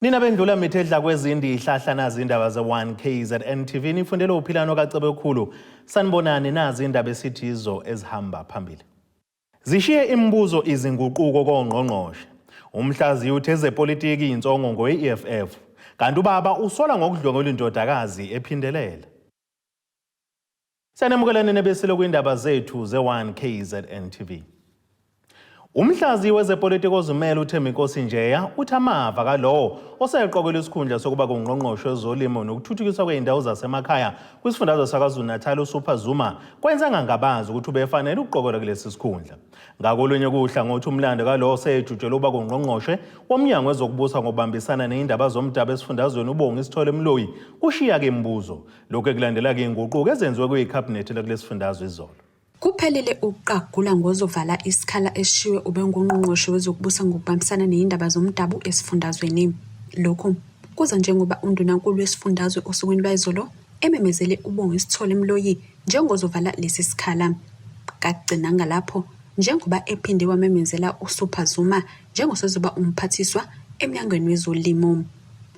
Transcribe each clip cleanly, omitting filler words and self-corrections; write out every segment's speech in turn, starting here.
Nina bendlula mithedla kwezindi ihlahla nazi indaba ze1KZNTV nifundela uphilano kacebe khulu sanibonani nazi indaba esithizo ezihamba phambili. Zishiye imibuzo izinguquko kongqongqoshe. Umhlaziyi utheze politiki insongo ngoEFF. Kanti ubaba usola ngokudlwengula indodakazi ephindelela. Sanemukelani nebesilo kwindaba zethu ze1KZNTV. Umhlaziyi wezepolitiki ozimele uThembinkosi Njeya uthi amava kalowo oseqokelwe isikhundla sokuba kungqongqoshe wezolimo nokuthuthukiswa kweindawo zasemakhaya kwisifundazwe saKwaZulu-Natal uSupha Zuma kwenza ngangabazi ukuthi ubefanele ukuqokelwa kulesi sikhundla. Ngakolunye kuhla ngothi umlando kalowo osejutshelwe ukuba kungqongqoshe womnyango wezokubusa ngokubambisana neindaba zomdabu esifundazweni ubonga isithole Mloyi kushiya ke imibuzo lokho ekulandela ke inguquko ezenziwe kuyikhabhinethi kulesi sifundazwe izolo. Kuphelele ukuqagula ngozovala isikhala esishiwe ubengungqongqoshe wezokubusa ngokubambisana neindaba zomdabu esifundazweni. Lokho kuza njengoba undunankulu wesifundazwe osukwini lwayizolo ememezele ubonga isithole Mloyi njengozovala lesi sikhala. Kagcina ngalapho njengoba ephinde wamemezela uSupha Zuma njengosezoba umphathiswa emnyangweni wezolimo.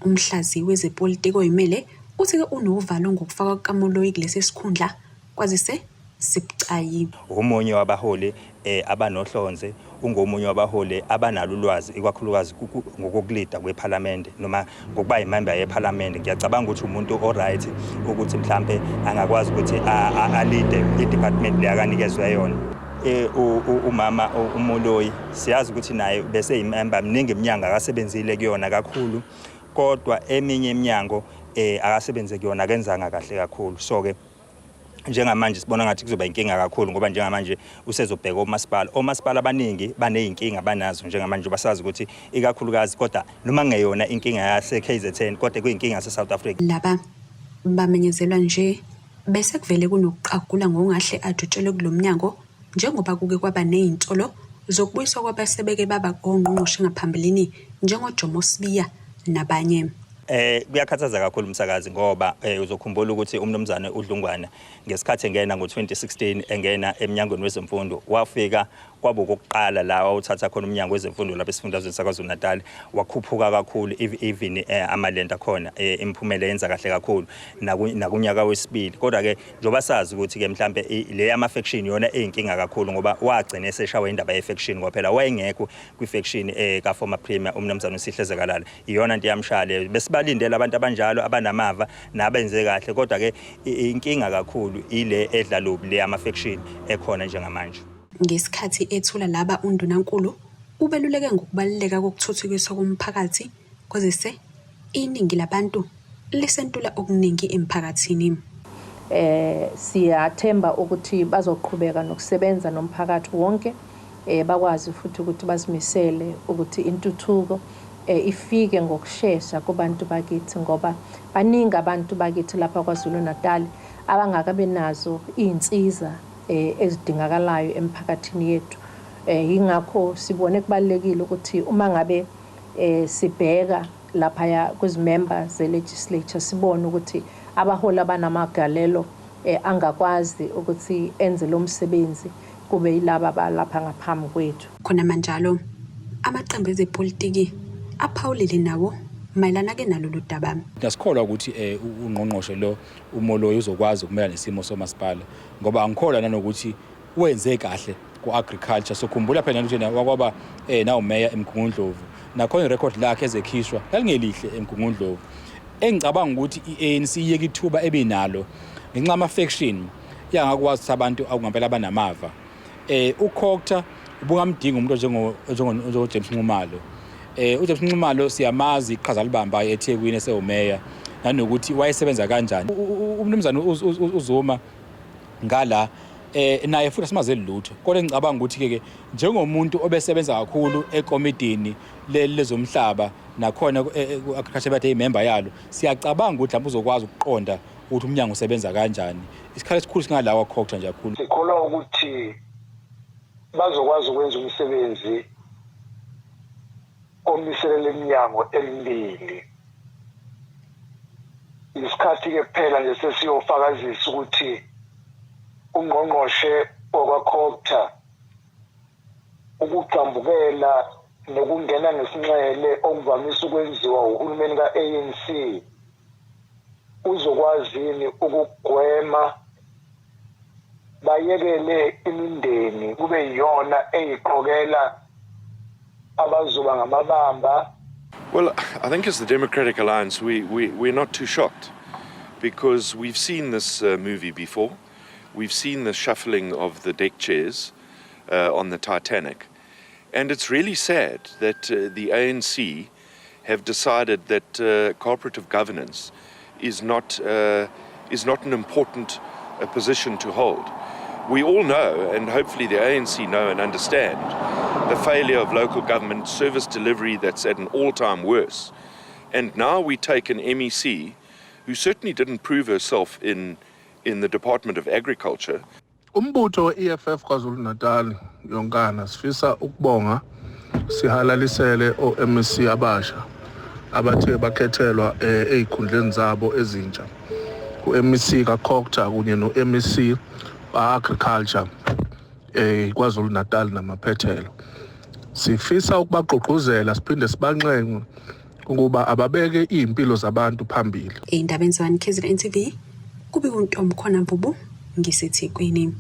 Umhlaziyi wezepolitiki oyimele uthi ke unovalo ngokufaka kaMloyi kulesi sikhundla kwazise sibucayi. Umunye wabaholi abanohlonze ungomunye wabaholi abanalo ulwazi ikakhulukazi ngokukulida kweParliament noma ngokuba imember yeParliament. Ngiyacabanga ukuthi umuntu oright ukuthi mhlambe angakwazi ukuthi alide idepartment leyakanikezwe yona. Umama uMloyi siyazi ukuthi naye bese imember mningi eminyanga akasebenzile kuyona kakhulu kodwa eminye eminyango akasebenze kuyona akenzanga kahle kakhulu. So ke njengamanje sibona ngathi kuzoba inkinga kakhulu ngoba njengamanje usezobheka omasipala abaningi baneyinkinga banazo njengamanje basazi ukuthi ikakhulukazi kodwa noma ngeyona inkinga yase KZN kodwa kuyinkinga yase South Africa. Laba bamenyezelwa nje bese kuvele kunokuqagula ngongahle adutshelwe kulomnyango njengoba kuke kwaba nezinsolo zokubuyiswa kwabasebeke baba kongqongqoshe ngaphambilini njengoJomo Sibiya nabanye. Kuyakhathaza kakhulu umsakazi ngoba uzokhumbula ukuthi umnumzane uDlungwana ngesikhathi engena ngo2016 engena eminyangweni wezemfundo wafika kwabo kokuqala la wawuthatha khona umnyango wezemfundo lapha esifundazweni saKwaZulu-Natal wakhuphuka kakhulu even amalenda khona imphumela yenza kahle kakhulu nakunyaka wesibili. Kodwa ke njoba sazi ukuthi ke mhlambe le ama-faction yona eyinkinga kakhulu ngoba wagcina eseshawa indaba ye-faction kwaphela wayengekho kwi-faction ka former premier umnumzane uSihlezekalala iyona into yamshaya besibalindele abantu abanjalo abanamava nabenze kahle kodwa ke inkinga kakhulu ile edlalobi le ama-faction ekhona njengamanje. Ngesikhathi ethula laba undunankulu ubeluleke ngokubaluleka kokuthuthukiswa komphakathi kwazise iningi labantu lisentula okuningi emphakathini. Siyathemba ukuthi bazoqhubeka nokusebenza nomphakathi wonke bakwazi futhi ukuthi bazimisele ukuthi intuthuko ifike ngokusheshsha kubantu bakithi ngoba baningi abantu bakithi lapha kwaZulu-Natal abangakabe nazo izinsiza ezidingakalayo emphakathini yethu. Ingakho sibone kubalekile ukuthi uma ngabe sibheka lapha ya kwizimember ze-legislature sibone ukuthi abaholi abanamagalelo angakwazi ukuthi enze lo msebenzi kube yilaba balapha ngaphambi kwethu. Khona manjalo amaqembu ezepolitiki aphawulile nawo mayelana ke nalolu daba. Ngasikholwa ukuthi ungqongqoshe lo uMloyi uzokwazi ukumela nesimo somasipala ngoba angikholwa nanokuthi wenze kahle ku-agriculture. Sokhumbula phela ukuthi wakwaba nawo mayor eMgungundlovu nakhona irecord lakhe ezekhishwa lalingelihle eMgungundlovu. Engicabanga ukuthi iANC iyeke ithuba ebinalo ngenxa ama-faction yangakwazi ukuthi abantu akungampela abanamava. uKhokta ubungamdinga umuntu njengoJames Nxumalo. uJames Nxumalo siyamazi iqhaza libamba eThekwini esewumeya nanokuthi wayesebenza kanjani. Umnumzane uZuma ngala naye futhi asimazeli lutho kodwa ngicabanga ukuthi ke njengomuntu obesebenza kakhulu ekomidini lezomhlaba nakhona ku-agriculture bathe imember yalo siyacabanga ukuthi lapho uzokwazi ukuqonda ukuthi umnyango usebenza kanjani. Isikhala esikhulu singalawa Khokta nje kakhulu. Sikholwa ukuthi bazokwazi ukwenza umsebenzi omiselele iminyango emibili. Isikhathi ke kuphela nje sesiyofakazisa ukuthi ungqongqoshe okwaKhokta ukucambukela nokungena ngesinxele okuvamise ukwenziwa uhulumeni ka-ANC uzokwazini ukugwema bayekele imindeni kube yiyona eyiqokela abazoba ngamabamba? Well, I think as the Democratic Alliance, we're not too shocked because we've seen this movie before. We've seen the shuffling of the deck chairs on the Titanic. And it's really sad that the ANC have decided that cooperative governance is not an important position to hold. We all know, and hopefully the ANC know and understand, the failure of local government service delivery that's at an all-time worse. And now we take an MEC who certainly didn't prove herself in the Department of Agriculture. Umbutho EFF KwaZulu-Natal yonkana sifisa ukubonga sihalalisele o-MEC abasha abathe bakhethelwa ezikhundleni zabo ezintsha. U-MEC kaKhokta kunye no-MEC agriculture KwaZulu-Natal namaphethelo. Sifisa ukubagqugquzela siphinde sibanxenxe ukuba ababeke impilo zabantu phambili. Indabeni ze-1KZNTV kube uNtombi khona Mbubu ngiseThekwini.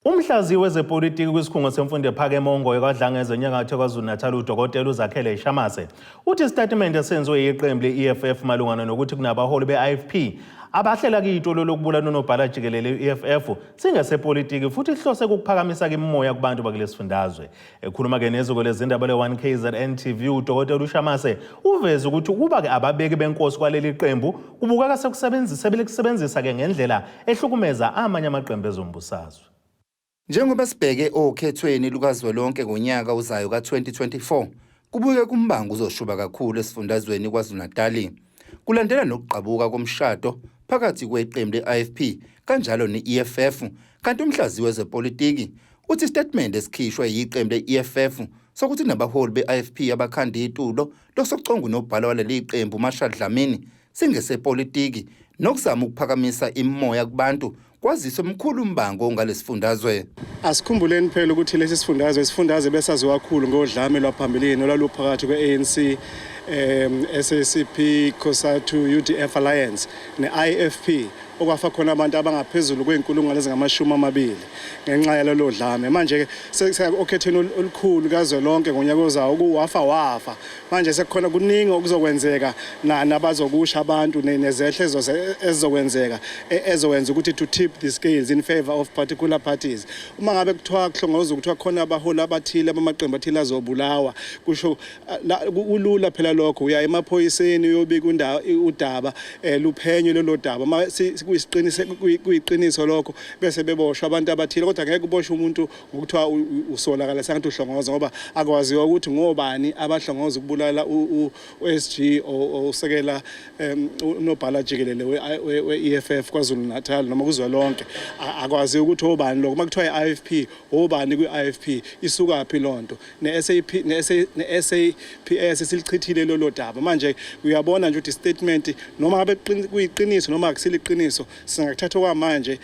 Umhlaziyi wezepolitiki kwisikhungo semfundo ephakeme ongoye kwaDlangezwa enyakatho KwaZulu-Natal uDokotela uZakhele Shamase uthi isitatimende esenziwe yiqembu le-EFF malungana nokuthi kunabaholi be-IFP abahlela kuyitolo lokubulala unobhala jikelele i-EFF singasepolitiki futhi ihlose ukuphakamisa imimoya kubantu bakulesifundazwe. Ekhuluma ke neziko lezindaba le-1KZNTV uDokotela uShamase uveze ukuthi ukuba ke ababeki benkosi kwaleli qembu kubukeka sekusebenzisa ke ngendlela ehlukumeza amanye amaqembu ezombusazwe. Njengoba sibheke okhethweni lukazwelonke ngonyaka uzayo ka-2024 kubuke kumbango uzoshuba kakhulu esifundazweni KwaZulu-Natal kulandela nokuqhabuka komshado phakathi kweqembu le-IFP kanjalo ne-EFF kanti umhlaziyi wezepolitiki uthi isitatimende esikhishwe yiqembu le-EFF sokuthi nabaholi be-IFP abakhanda itulo lokusokuconga unobhala waleli qembu uMarshall Dlamini singesepolitiki nokuzama ukuphakamisa imimoya kubantu kwazise umkhulu umbango ongalesifundazwe. Asikhumbuleni phela ukuthi lesi sifundazwe besaziwa kakhulu ngodlame lwaphambili olwaluphakathi kwe-ANC SACP COSATU UDF Alliance ne-IFP okwafa khona abantu abangaphezulu kweinkulungwane ezingama-20 ngenxa yalelo dlame. Manje okhethweni olukhulu kazwelonke ngonyaka ozayo kuwafa manje sekukhona kuningi okuzokwenzeka nabazokusha abantu nezehlezo ezizokwenzeka ezokwenza ukuthi to tip the scales in favor of particular parties. Uma ngabe kuthiwa kuhlongoza ukuthiwa khona abaholi abathile abamaqembu athile azobulawa kusho ulula phela lokho uya emaphoyiseni uyobika udaba luphenyo lelo daba kuyiqiniso lokho bese beboshwa abantu abathile kodwa ngeke uboshwe umuntu ngokuthiwa usolakala sengathi uhlongoza ngoba akwaziwa ukuthi ngobani abahlongoza ukubulala uSG osekela unobhala jikelele we-EFF KwaZulu-Natal noma kuzwelonke akwaziwa ukuthi obani lokho makuthiwa i-IFP obani kwi-IFP isukaphi lonto ne-SAPS silichithile lelo daba manje uyabona nje ukuthi statement noma ngabe kuyiqiniso noma akusiliqiniso singakuthatha kwamanje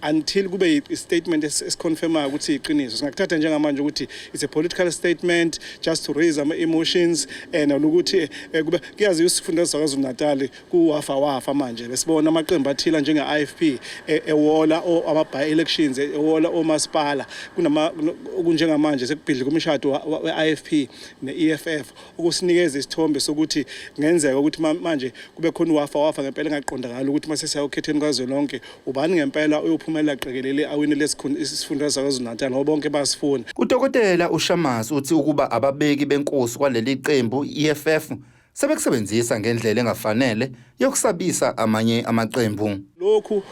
until kube i-statement esiconfirmayo ukuthi iqiniso singakuthatha njengamanje ukuthi it's a political statement just to raise ama emotions and ukuthi kube kuyazi isifundazwe KwaZulu-Natal kuwafa manje besibona amaqembu athila njenge-IFP ewola ama-by elections ewola omasipala kunjengamanje sekubhidla kumshado we-IFP ne-EFF ukusinikeza isithombe sokuthi ngenzeka ukuthi manje kube khona wafa ngempela engaqondakala ukuthi mase siyakhetheni kazwelonke ubani ngempela uyophumelela qekelele awini lesifundazwe KwaZulu-Natal ngoba bonke basifuna. UDokotela uShamase uthi ukuba ababeki benkosi kwaleli qembu EFF sebekusebenzisa ngendlela engafanele yokusabisa amanye amaqembu. Lokhu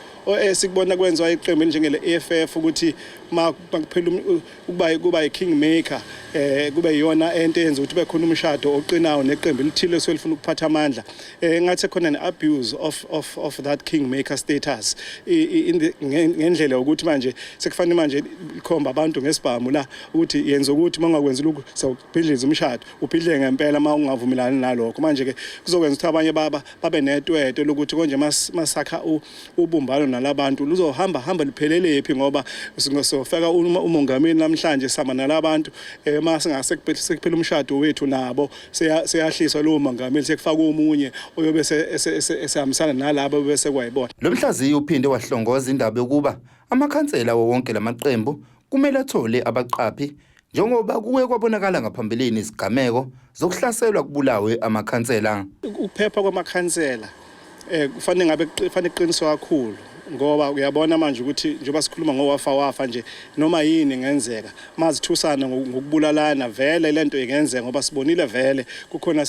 sikubona kwenziwa iqembu njengele EFF ukuthi makuphela kuba i-kingmaker kube yiyona ento yenza ukuthi bekhona umshado oqinayo neqembu lithile selifuna ukuphatha amandla ngathi khona ne-abuse of that kingmaker status ngendlela ukuthi manje sekufanele manje likhomba abantu ngesibhamu la ukuthi yenza ukuthi mangakwenza lokhu sawubhidliza umshado ubhidle ngempela uma ungavumelani nalokho manje ke kuzokwenza ukuthi abanye babe netwetwe lokuthi konje masakha ubumbano nalabantu luzohamba liphelele phi ngoba singosofaka umongameli namhlanje sama nalabantu uma sekuphela umshado wethu nabo seyahliswa lo mongameli sekufaka umunye oyobe esehambisana nalabo bese kwayibona. Lo mhlaziyi uphinde wahlongoza indaba yokuba amakhansela wonke lamaqembu kumele athole abaqaphi njengoba kuwe kwabonakala ngaphambilini izigameko zokuhlaselwa kubulawe amakhansela. Ukuphepha kwamakhansela kufanele iqiniswe kakhulu ngoba uyabona manje ukuthi njengoba sikhuluma ngowafa nje noma yini ingenzeka mazithusana ngokubulalana vele lento ingenzeka ngoba sibonile vele kukhona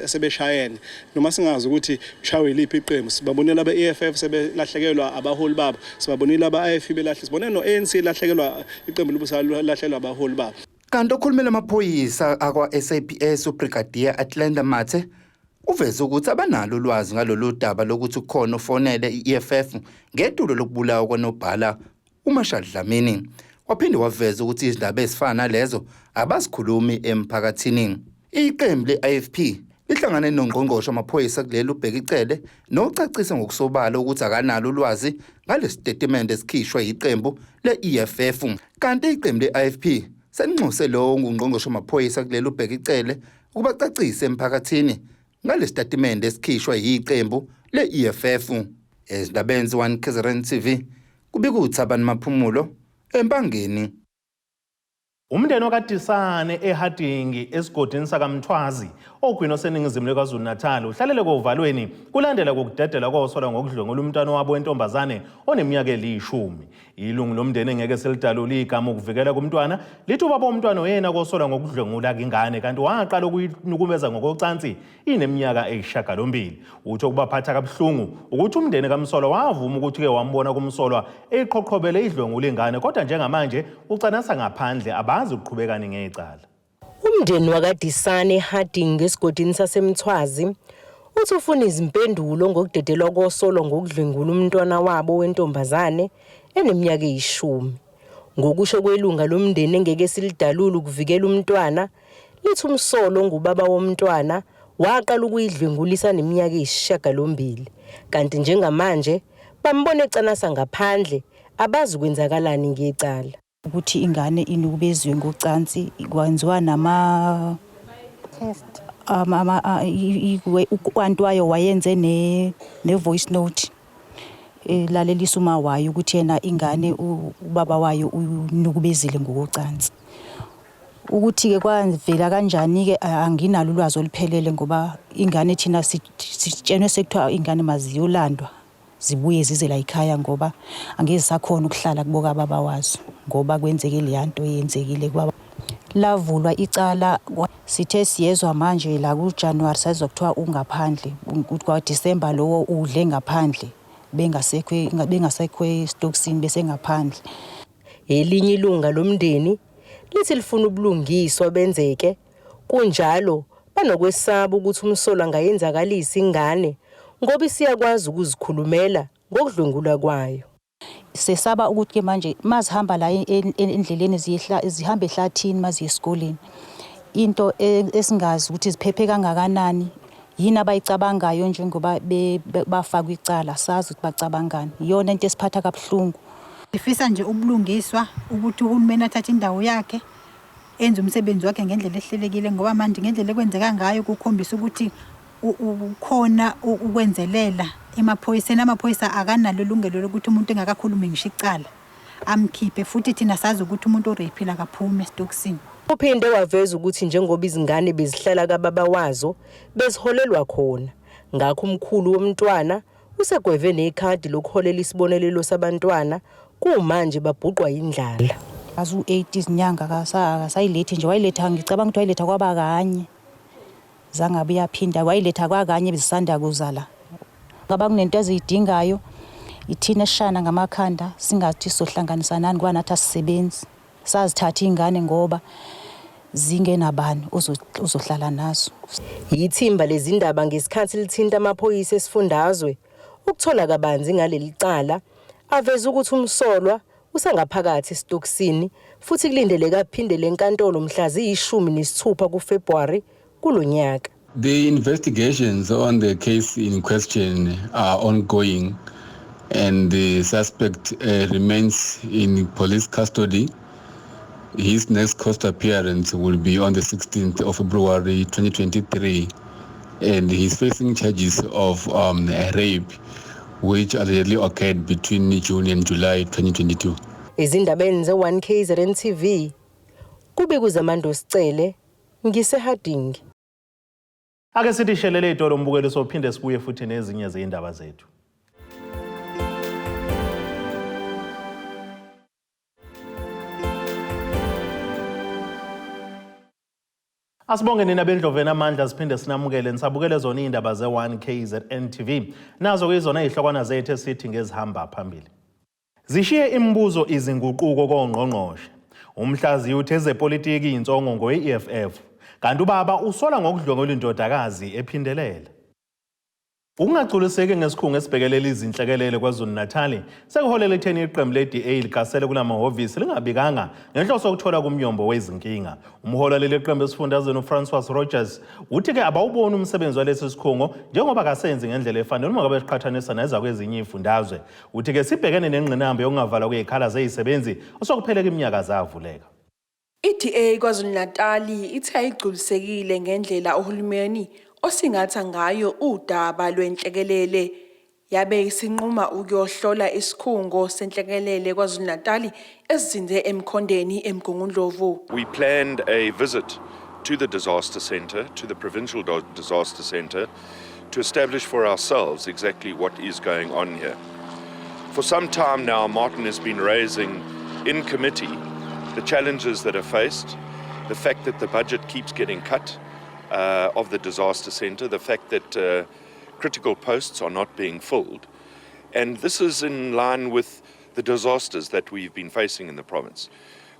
asebeshayene noma singazi ukuthi ushawe liphi iqembu sibabonile aba EFF sebelahlekelwa abaholi babo sibabonile aba IFP belahle sibone no ANC lahlekelwa iqembu libusalahlelwa abaholi babo. Kanti okhulumela amaphoyisa akwa SAPS uBrigadier Atlanta Mathe uveze ukuthi abanalo ulwazi ngalolu daba lokuthi ukhona ufonele iEFF ngedulo lokubulawa kwanobhala uMarshall Dlamini. Waphinde waveza ukuthi izindaba ezifana nalezo abazikhulumi emphakathini. Iqembu le-IFP lihlangane noNgqongqoshe amaphoyisa kuleli ubheka icele nocacisa ngokusobala ukuthi akanalo ulwazi ngalesitatimende esikhishwe iqembu le-EFF. Kanti iqembu le-IFP selinxuse lo nguNgqongqoshe amaphoyisa kuleli ubheka icele ukuba cacise emphakathini ngalesitatimende esikhishwe iqembu le-EFF. Ekzn.Ubaba kubika uThabani Maphumulo eMpangeni. Umndeni wakadisane eHadingi esigodini sakaMthwazi ogwino seningizimu KwaZulu-Natal uhlalele kovalweni kulandela kokudedela kosolwa ngokudlwengula umntwana wabo wentombazane oneminyaka eli-10. Ilungu lomndeni engeke selidalule igama ukuvikela kumntwana lithi ubaba womntwana oyena kosolwa ngokudlwengula ingane kanti waqala ukuyinukumeza ngokocansi ineminyaka eyisishiyagalombili. Utho kubaphatha kabuhlungu ukuthi umndeni kaMsolwa wavuma ukuthi ke wambona kumsolwa eqhoqhobele idlwengula ingane kodwa njengamanje ucanasa ngaphandle abazi ukuqhubekani ngecala. Umndeni wakadisane eHadingi esigodini saseMthwazi uthi ufuna izimpendulo ngokudedelwa kosolwa ngokudlwengula umntwana wabo wentombazane eneminyaka eyishumi. Ngokusho kwelunga lomndeni engeke silidalule ukuvikela umntwana lithi umsolo ngubaba womntwana waqala ukuyidlwengulisa neminyaka eyisishiyagalombili kanti njengamanje bambone ecanasa ngaphandle abazi kwenzakalani ngecala. Ukuthi ingane inukubeziwe ngocansi kwenziwa nama test ukwantwayo wayenze ne voice note lalelisa uma wayo ukuthi yena ingane ubaba wayo unukubezile ngokocansi. Ukuthi ke kwavela kanjani ke anginalo ulwazi oluphelele ngoba ingane thina sitshenwe sekuthiwa ingane maziyolandwa zibuye zize la ekhaya ngoba angeke sakhona ukuhlala kuboka baba wazo ngoba kwenzeke leyanto yenzekile kwaba. Lavulwa icala sithe siyezwa manje la kuJanuary sayizokuthiwa ungaphandle ukuthi kwa December lowo udle ngaphandle bengasekho estoksini bese ngaphandle. Elinye ilunga lomndeni lithi lifuna ubulungiswa benzeke kunjalo banokwesaba ukuthi umsolo angayenzakalisa ingane ngoba siyakwazi ukuzikhulumela ngokudlwengula kwayo. Sesaba ukuthi ke manje mazihamba la endleleni zihamba ehlathini maziye esikoleni into esingazi ukuthi ziphephe kangakanani yini abayicabangayo njengoba bafaka icala sazi ukuthi bacabangani iyona into esiphatha kabuhlungu. Sifisa nje ubulungiswa ukuthi uhulumeni athathe indawo yakhe enze umsebenzi wakhe ngendlela ehlelekile ngoba manje ngendlela ekwenzeka ngayo kukhombisa ukuthi ukhona ukwenzelela amaphoyisa akanalo ilungelo lokuthi umuntu engakakhulumi ngisho icala amkhiphe futhi thina sazi ukuthi umuntu oraphile akaphume estoksini. Uphinde waveza ukuthi njengoba izingane bezihlala kababa wazo beziholelwa khona ngakho umkhulu womntwana usegweve nekhadi lokuholela isibonelelo sabantwana kumanje babhuqwa indlala. Azu 8 izinyanga akasayilethi nje wayiletha ngicabanga ukuthi wayiletha kwaba kanye zangabe yaphinda wayiletha kwakanye bezisanda kuzala ngaba kunento ezidingayo ithina eshana ngamakhanda singathi sohlanganisa nani kwanathi asisebenzi sazithatha ingane ngoba zingenabani uzohlala nazo. Yithimba lezindaba ngesikhathi lithinta amaphoyisa esifundazwe ukuthola kabanzi ngaleli cala aveza ukuthi umsolwa usangaphakathi estoksini futhi kulindeleka aphindele enkantolo mhla ziyi-16 kuFebruary kulonyaka. The investigations on the case in question are ongoing, and the suspect remains in police custody. His next court appearance will be on the 16th of February 2023, and he's facing charges of rape, which allegedly occurred between June and July 2022. Izindabeni ze-1KZNTV, kube kuzamando Sicele, ngisehadingi. Ake sithi shelele itolo mbukelo sophinde sibuye futhi nezinye zeindaba zethu. Asibonge nina bendloveni amandla siphinde sinamukele nisabukele zona indaba ze1KZNTV nazo kuyizona izihlokwana zethu esithi ngezihamba phambili. Zishiye imibuzo izinguquko Kongqongqoshe. Umhlaziyi uthe ezepolitiki insongo ngoE-EFF kanti ubaba usola ngokudlwengula indodakazi ephindelela. Ukungagculiseki ngesikhungo esibhekelela izinhlekelele KwaZulu-Natal sekuholela ekutheni iqembu le-DA likasele kulamahhovisi lingabikanga ngenhloso yokuthola kumnyombo wezinkinga. Umholi waleli qembu esifundazweni uFrancois Rogers uthi-ke abawuboni umsebenzi walesi sikhungo njengoba kasenzi ngendlela efanele uma ngabe siqhathanisa neza kwezinye izifundazwe. Uthi-ke sibhekene nengqinamba yokungavalwa kwezikhala zezisebenzi osokupheleka iminyaka zavuleka. I-DA KwaZulu-Natal ithi ayigculisekile ngendlela uhulumeni osingatha ngayo udaba lwenhlekelele yabe isinquma ukuyohlola isikhungo senhlekelele KwaZulu-Natal esizinze eMkhondeni eMgungundlovu. We planned a visit to the disaster center, to the provincial disaster center, to establish for ourselves exactly what is going on here. For some time now, Martin has been raising in committee the challenges that are faced, the fact that the budget keeps getting cut of the disaster center, the fact that critical posts are not being filled. And this is in line with the disasters that we've been facing in the province.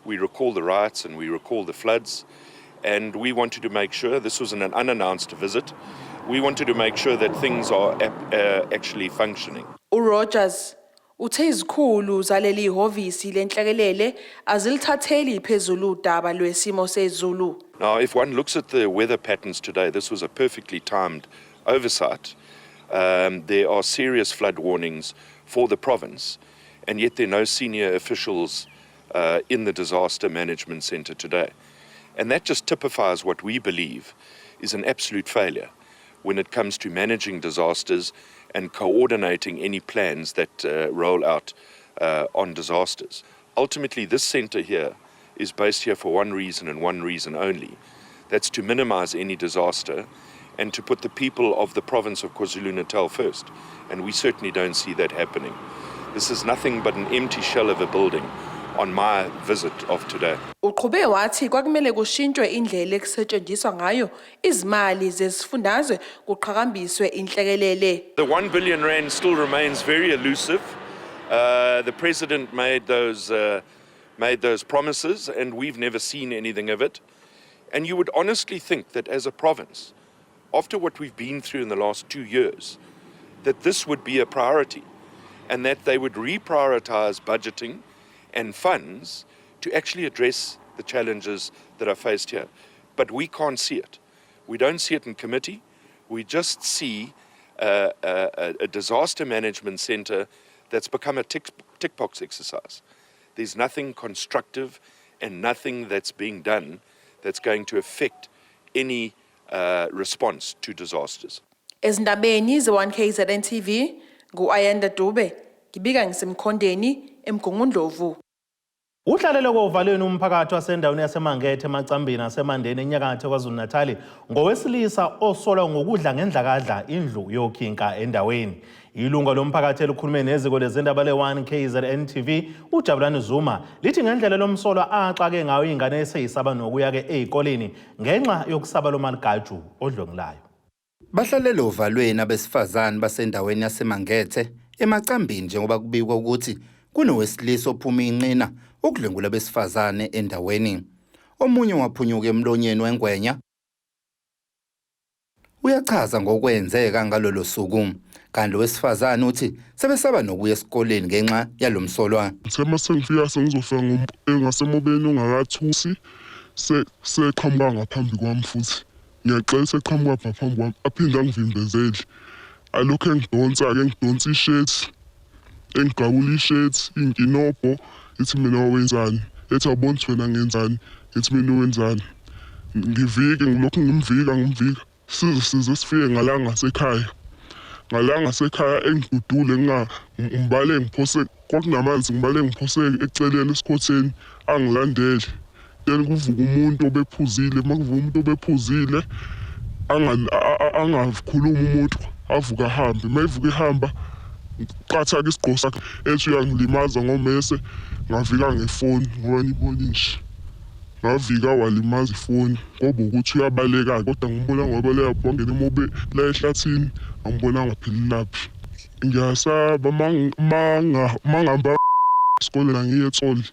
We recall the riots and we recall the floods, and we wanted to make sure, this was an unannounced visit, we wanted to make sure that things are actually functioning. uRogers uthe izikhulu zaleli ihhovisi lenhlekelele azilithatheli phezulu udaba lwesimo sezulu. Now, if one looks at the weather patterns today, this was a perfectly timed oversight. There are serious flood warnings for the province, and yet there are no senior officials in the disaster management centre today. And that just typifies what we believe is an absolute failure when it comes to managing disasters and coordinating any plans that roll out on disasters. Ultimately, this centre here is based here for one reason and one reason only. That's to minimize any disaster and to put the people of the province of KwaZulu-Natal first. And we certainly don't see that happening. This is nothing but an empty shell of a building on my visit of today. Uqhube wathi kwakumele kushintshwe indlela ekusetshenziswa ngayo izimali zesifundazwe kuqhakambiswe inhlekelele. The 1 billion rand still remains very elusive. The president made those promises, and we've never seen anything of it. And you would honestly think that as a province, after what we've been through in the last 2 years, that this would be a priority and that they would reprioritize budgeting and funds to actually address the challenges that are faced here. But we can't see it. We don't see it in committee. We just see a disaster management centre that's become a tick box exercise. There's nothing constructive and nothing that's being done that's going to affect any response to disasters. Ezindabeni ze1KZNTV ngu-Izinguquko ngibika ngisemkhondeni eMgungundlovu. Uhlalelo kovalweni umphakathi wasendaweni yaseMangethe emacambini asemandeni enyakatho KwaZulu-Natal ngowesilisa osolwa ngokudla ngendlakadla indlu yokhinka endaweni. Ilunga lomphakathi elikhulume neziko lezindaba le1KZNTV uJabulani Zuma lithi ngendlela lomsolwa axake ngayo ingane eseyisaba nokuya ke ezikoleni ngenxa yokusaba lomaligaju odlwengulayo. Bahlalele ovalweni abesifazane basendaweni yaseMangethe emacambini njengoba kubikwa ukuthi kunowesilisa ophuma inqina ukudlwengula besifazane endaweni. Omunye waphunyuka emlonyeni wengwenya uyachaza ngokwenzeka ngalolo suku, kanti wesifazane uthi sebesaba nokuya esikoleni ngenxa yalomsolwa. Sema sengifika sengizofika ngasemobeni ongakathusi seqhamuka ngaphambi kwami futhi ngiyacela eqhamuka ngaphambi kwami aphinde angivimbezele alokhu engidonsa ishethi engigawula ishethi inkinobho ithi mina wenzani ethi awubona ukuthi wena ngenzani ethi mina wenzani ngivike ngilokhu ngimvika size sifike ngalanga sekhaya engidudule ngibale ngiphose kwakunamanzi ngibale ngiphose eceleni esikhotheni angilandele then kuvuka umuntu obephuzile makuvuka umuntu obephuzile angakhuluma umuntu avuka ahambe mayivuka ihamba qatha-ke isigqoko sakhe ethi uyangilimaza ngomese ngavika ngefoni ngoba nibona nje ngavika walimaza ifoni ngoba ukuthi uyabaleka kodwa ngimbona ngobaleka wangena emobe la ehlathini angibonanga phililaphi ngiyasaba mangihamba esikoleni angiye eTholi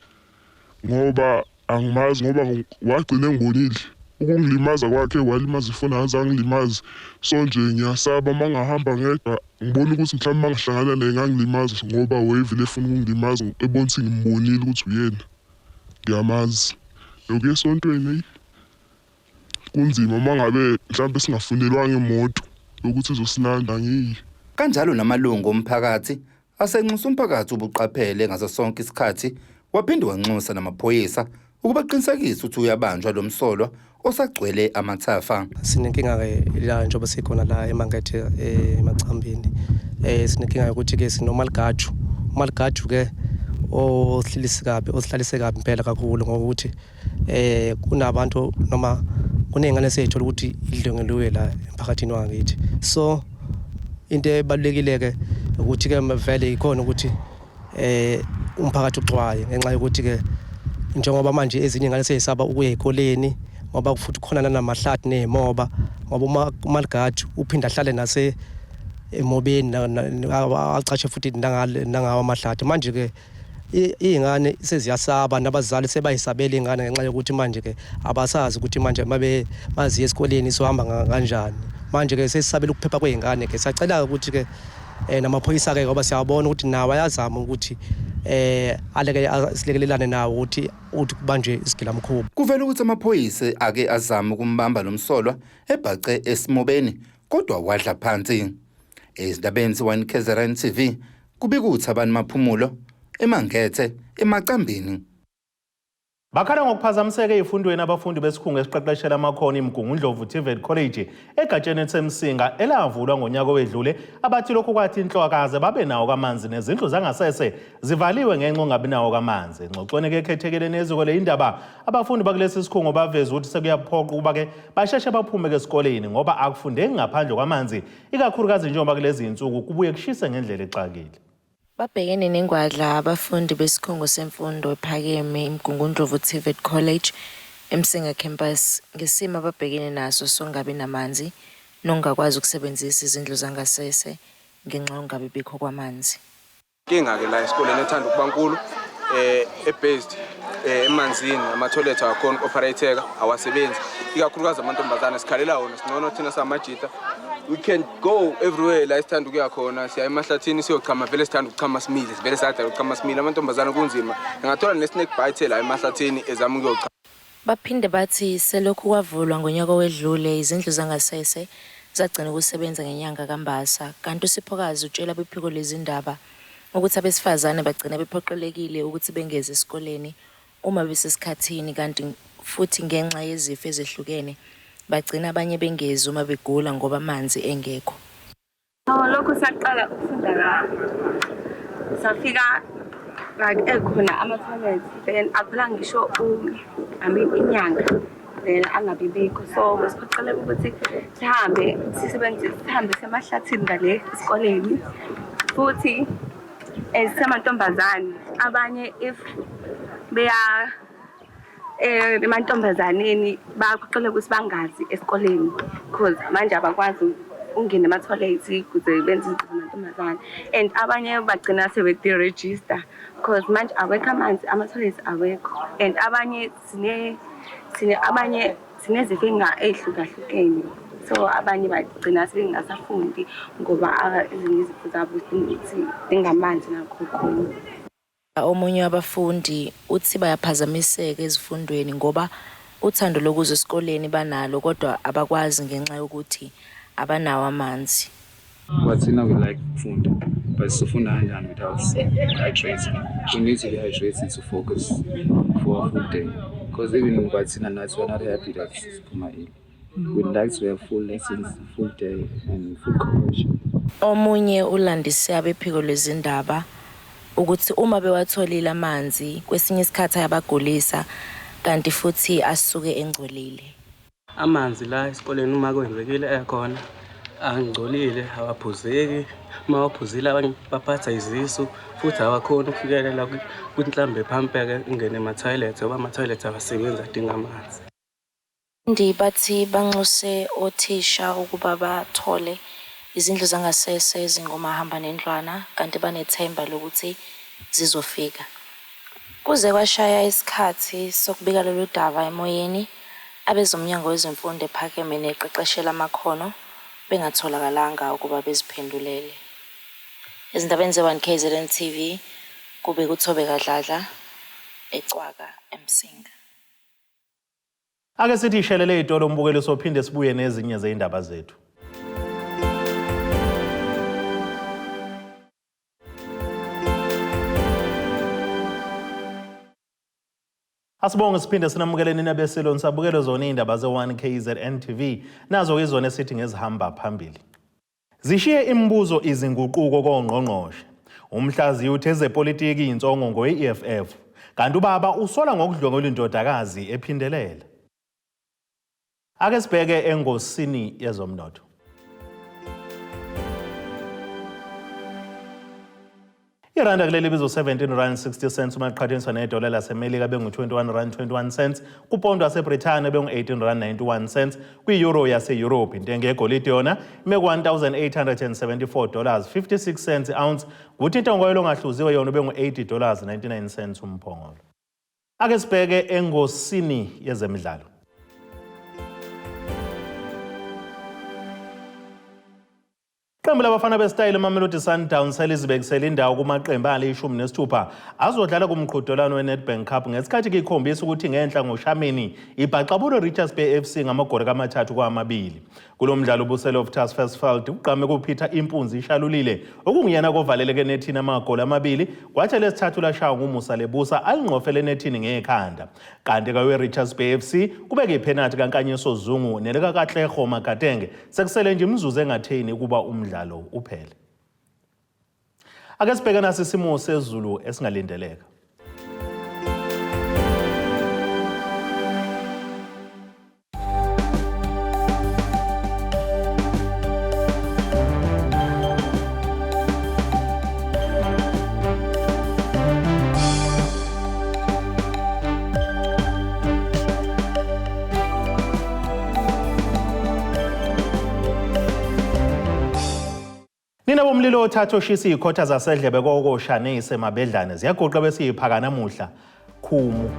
ngoba angimazi ngoba wagcina engibonile ukungilimaza kwakhe walimaza ifoni azangilimazi so nje ngiyasaba mangahamba ngedwa ngibona ukuthi mhlawumbe mangihlangana naye ngangilimaza ngoba wayevile efuna ukungilimaza ebona ukuthi ngimbonile ukuthi uyena ngiyamazi yokuya esontweni kunzima mangabe mhlawumbe singafunelwanga imoto ukuthi izosilanda ngiyi kanjalo namalungu omphakathi asenxusa umphakathi ubuqaphele ngaso sonke isikhathi waphinde wanxusa namaphoyisa ukuba qinisekisa ukuthi uyabanjwa lo msolwa osagcwele amathafa. Sinenkinga ke la njengoba sikhona la eMangethe eMachambini sinenkinga ukuthi ke sinomalgaju ke osihlalise kabi impela kakhulu ngokuthi kunabantu noma kunengane seyithola ukuthi idlwengeluwe la emphakathini wangakithi so into ebalulekile ke ukuthi ke vele ikhona ukuthi umphakathi uxwaye ngenxa yokuthi ke njengoba manje ezinye ingane seyisaba ukuya ezikoleni ngoba futhi khona namahlathi nemoba ngoba umalgaju uphinda ahlale nase emobeni acatshe futhi nangawa amahlathi manje ke ingane seziyasaba nabazali sebayisabela ingane ngenxa yokuthi manje ke abasazi ukuthi manje maziye esikoleni sohamba kanjani manje ke sesisabela ukuphepha kweingane ke siyacela ukuthi ke namaphoyisa ke ngoba siyabona ukuthi nawo ayazama ukuthi aleke silekelelane nawo ukuthi kubanjwe isigilamkhuba. Kuvela ukuthi amaphoyisa ake azama ukumbamba lo msolwa ebhace esimobeni kodwa wadla phansi. Ezindabeni ze-1KZNTV kubika ukuthi abantu maphumulo eMangethe emacambini. Bakhala ngokuphazamiseka ezifundweni abafundi besikhungo esiqeqeshela amakhono iMgungundlovu TVET College egatsheni eThemsinga elavulwa ngonyaka owedlule abathi lokhu kwathi inhlwakaze babe nawo kamanzi nezindlu zangasese zivaliwe ngenxa ongabi nawo kamanzi. Engxoxweni ke ekhethekele neziko leindaba abafundi bakulesi sikhungo baveza ukuthi sekuyaphoqa ukuba ke basheshe baphume ke esikoleni ngoba akufundeki ngaphandle kwamanzi ikakhulukazi njengoba kulezi insuku kubuye kushise ngendlela exakile. Babhekene nengwadla abafundi besikhungo semfundo ephakeme iMgungundlovu TVET College eMsinga campus ngesimo ababhekene naso songabi namanzi nongakwazi ukusebenzisa izindlu zangasese ngenxa ongabi bikho kwamanzi. Inkinga ke la esikoleni ethanda ukuba nkulu ebased emanzini ama-toilet akhona operator awasebenzi ikakhulukazi amantombazane sikhalela wona singcono thina samajita. We can go everywhere la isithanda ukuya khona siya emahlathini siyochama vele sithanda ukuchama simile vele sathanda ukuchama simile amantombazane kunzima ngingathola nesnake bite la emahlathini ezama ukuyochama. Baphinde bathi selokhu kwavulwa ngonyaka owedlule izindlu zangasese zagcina ukusebenza ngenyanga kaMbasa kanti uSiphokazi utshela bephiko lezindaba ukuthi abesifazane bagcina bephoqelekile ukuthi bengeze esikoleni uma besesikhathini kanti futhi ngenxa yezifo ezehlukene bagcina abanye bengezi uma begula ngoba amanzi engekho. Lokho saqala ukufunda la safika like ekhona ama-toilets then aphela ngisho inyanga then angabibikho so besiphoqeleka ukuthi sihambe semahlathini ngale esikoleni futhi esamantombazane abanye if beya emantombazaneni baqoqela ukuthi bangazi esikoleni because manje abakwazi ungena ema-toilets ukuze benze izinto zamantombazane and abanye bagcina sebederegister because manje awekho amanzi ama-toilets awekho and abanye sinezifo ey'hlukahlukene so abanye bagcina sebengasafundi ngoba ezinye izifo zabo zingamanzi nakho khona. Omunye wabafundi uthi bayaphazamiseka ezifundweni ngoba uthando lokuza esikoleni banalo kodwa abakwazi ngenxa yokuthi abanawo amanzi. Wathina we like food, but sifunda kanjani without hydrating? We need to be hydrated to focus for a full day. Because even wathina nights we're not happy that we'd like to have full lessons, full day and full coverage. Omunye ulandise abephiko lezindaba ukuthi uma bewatholile amanzi kwesinye isikhathi ayabagulisa kanti futhi asuke engcolile. Amanzi la esikoleni uma kwenzekile ekhona angcolile awaphuzeki, uma waphuzile abanye baphatha izisu futhi awakhona ukufikelela kwinhlambe ephampeke ingene ema-toilet ngoba ama-toilet awasebenzi adinga amanzi. Bathi banxuse othisha ukuba bathole izindlu zangasese ezingomahamba nendlwana kanti banethemba lokuthi zizofika. Kuze kwashaya isikhathi sokubika lolu daba emoyeni, abezomnyango wezemfundo ephakeme neqeqeshela amakhono bengatholakalanga ukuba beziphendulele. Ezindabeni ze1KZNTV kube kuThobe Kadladla eCwaka eMsinga. Ake sithi ishelele itolo umbukelo sophinde sibuye nezinye zeindaba zethu. Asibonge siphinde sinamukeleni nabeselo nisabukele zona indaba ze1KZNTV nazo izona esithi ngezihamba phambili. Zishiye imibuzo izinguquko koNgqongqoshe. Umhlaziyi utheze politiki insongo ngoEFF kanti ubaba usola ngokudlwengula indodakazi ephindelela. Ake sibheke engosini yezomnotho. Iranda kuleli bizo 17 rand 60 cents uma iqhathaniswa nedola laseMelika bengu 21 rand 21 cents, kupondo waseBrithani bengu 18 rand 91 cents, kwi-euro yase-Europe intengo yegolide yona ime $1,874 56 cents ounce, kuthi intengo yoyilo ngahluziwe yona bengu $80 99 cents umphongolo. Ake sibheke engosini yezemidlalo. Iqembu labafana bestyle Mamelodi Sundowns selizibekisela indawo kumaqembu ali-16 azodlala kumqhudelwano weNedbank Cup ngesikhathi kikhombisa ukuthi ngenhla ngoShamini ibhaqabulo Richards Bay FC ngamagoli ka3-2. Kulo mdlalo ubuselo of Tasfelsfeld ugqame kuPeter Impunzi ishalulile okungiyena kovaleleke nethini amagoli amabili kwathi lesithathu lashaya nguMusa Lebusa alingqofele nethini ngekhanda. Kanti kawe Richards Bay FC kubeke ipenalty kaNkanyiso Zungu neleka kaTlego Makatenge sekusele nje imizuzu engatheni kuba umdlalo uphele. Ake sibheke nasi isimo sezulu esingalindeleka. Nina bomlilo othatha oshisa ikhotha zasedlebe kokosha neyisemabedlane ziyagoqa besiyiphaka namuhla Khumu.